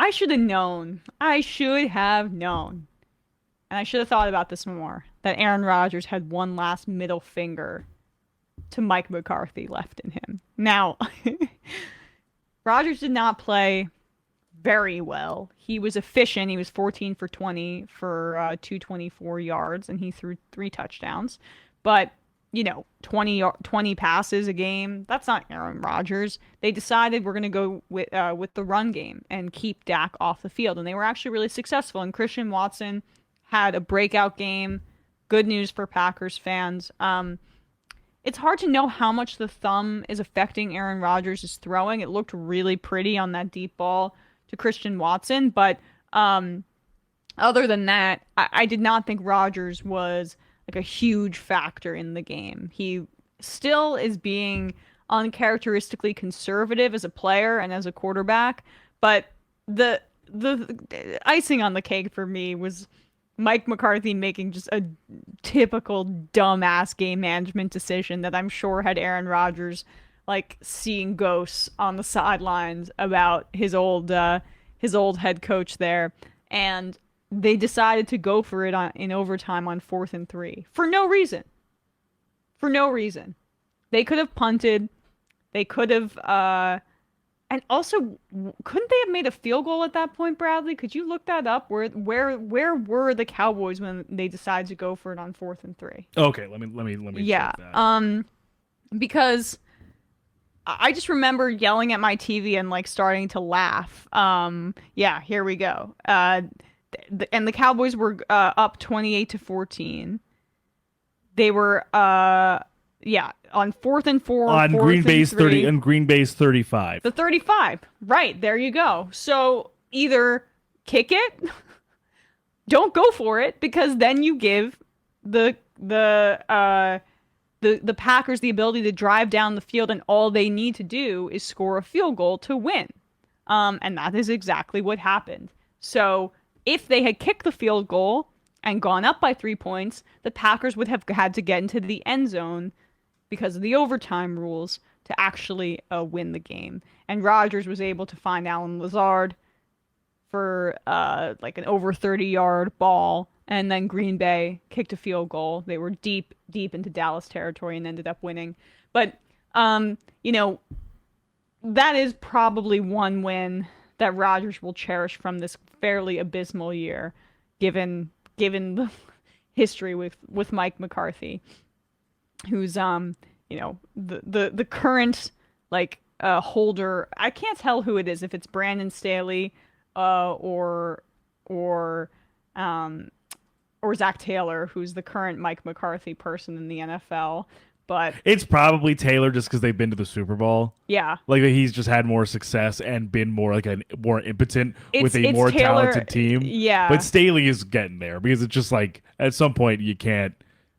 I should have known. I should have known. And I should have thought about this more. That Aaron Rodgers had one last middle finger to Mike McCarthy left in him. Now, Rodgers did not play very well. He was efficient. He was 14 for 20 for 224 yards, and he threw 3 touchdowns. But, 20 passes a game, that's not Aaron Rodgers. They decided we're going to go with the run game and keep Dak off the field. And they were actually really successful. And Christian Watson had a breakout game. Good news for Packers fans. It's hard to know how much the thumb is affecting Aaron Rodgers' throwing. It looked really pretty on that deep ball to Christian Watson, but other than that, I did not think Rodgers was like a huge factor in the game. He still is being uncharacteristically conservative as a player and as a quarterback, but the icing on the cake for me was Mike McCarthy making just a typical dumbass game management decision that I'm sure had Aaron Rodgers like seeing ghosts on the sidelines about his old head coach there, and they decided to go for it in overtime on 4th and 3 for no reason. For no reason, they could have punted. They could have, and also couldn't they have made a field goal at that point, Bradley? Could you look that up? Where were the Cowboys when they decided to go for it on 4th and 3? Okay, let me Yeah, check that. because I just remember yelling at my TV and like starting to laugh. Yeah, here we go. And the Cowboys were up 28-14. They were yeah, on 4th and 4, On Green Bay's 30, on Green Bay's 35. The 35. Right, there you go. So either kick it, don't go for it, because then you give the Packers the ability to drive down the field, and all they need to do is score a field goal to win. And that is exactly what happened. So if they had kicked the field goal and gone up by 3 points, the Packers would have had to get into the end zone because of the overtime rules to actually win the game. And Rodgers was able to find Alan Lazard for like an over 30-yard ball, and then Green Bay kicked a field goal. They were deep into Dallas territory and ended up winning. But that is probably one win that Rodgers will cherish from this fairly abysmal year, given the history with Mike McCarthy, who's the current like holder. I can't tell who it is, if it's Brandon Staley or Zach Taylor, who's the current Mike McCarthy person in the NFL. But it's probably Taylor, just because they've been to the Super Bowl. Yeah, like he's just had more success and been more more impotent with a more Taylor, talented team. Yeah, but Staley is getting there, because it's just like at some point you can't.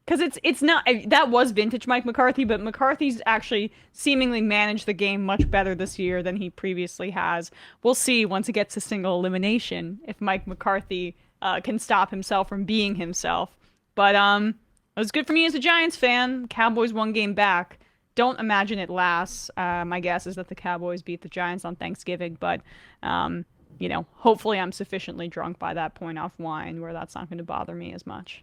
Because it's not, that was vintage Mike McCarthy, but McCarthy's actually seemingly managed the game much better this year than he previously has. We'll see once it gets to single elimination if Mike McCarthy can stop himself from being himself. But it was good for me as a Giants fan. Cowboys 1 game back. Don't imagine it lasts. My guess is that the Cowboys beat the Giants on Thanksgiving, but hopefully I'm sufficiently drunk by that point off wine where that's not going to bother me as much.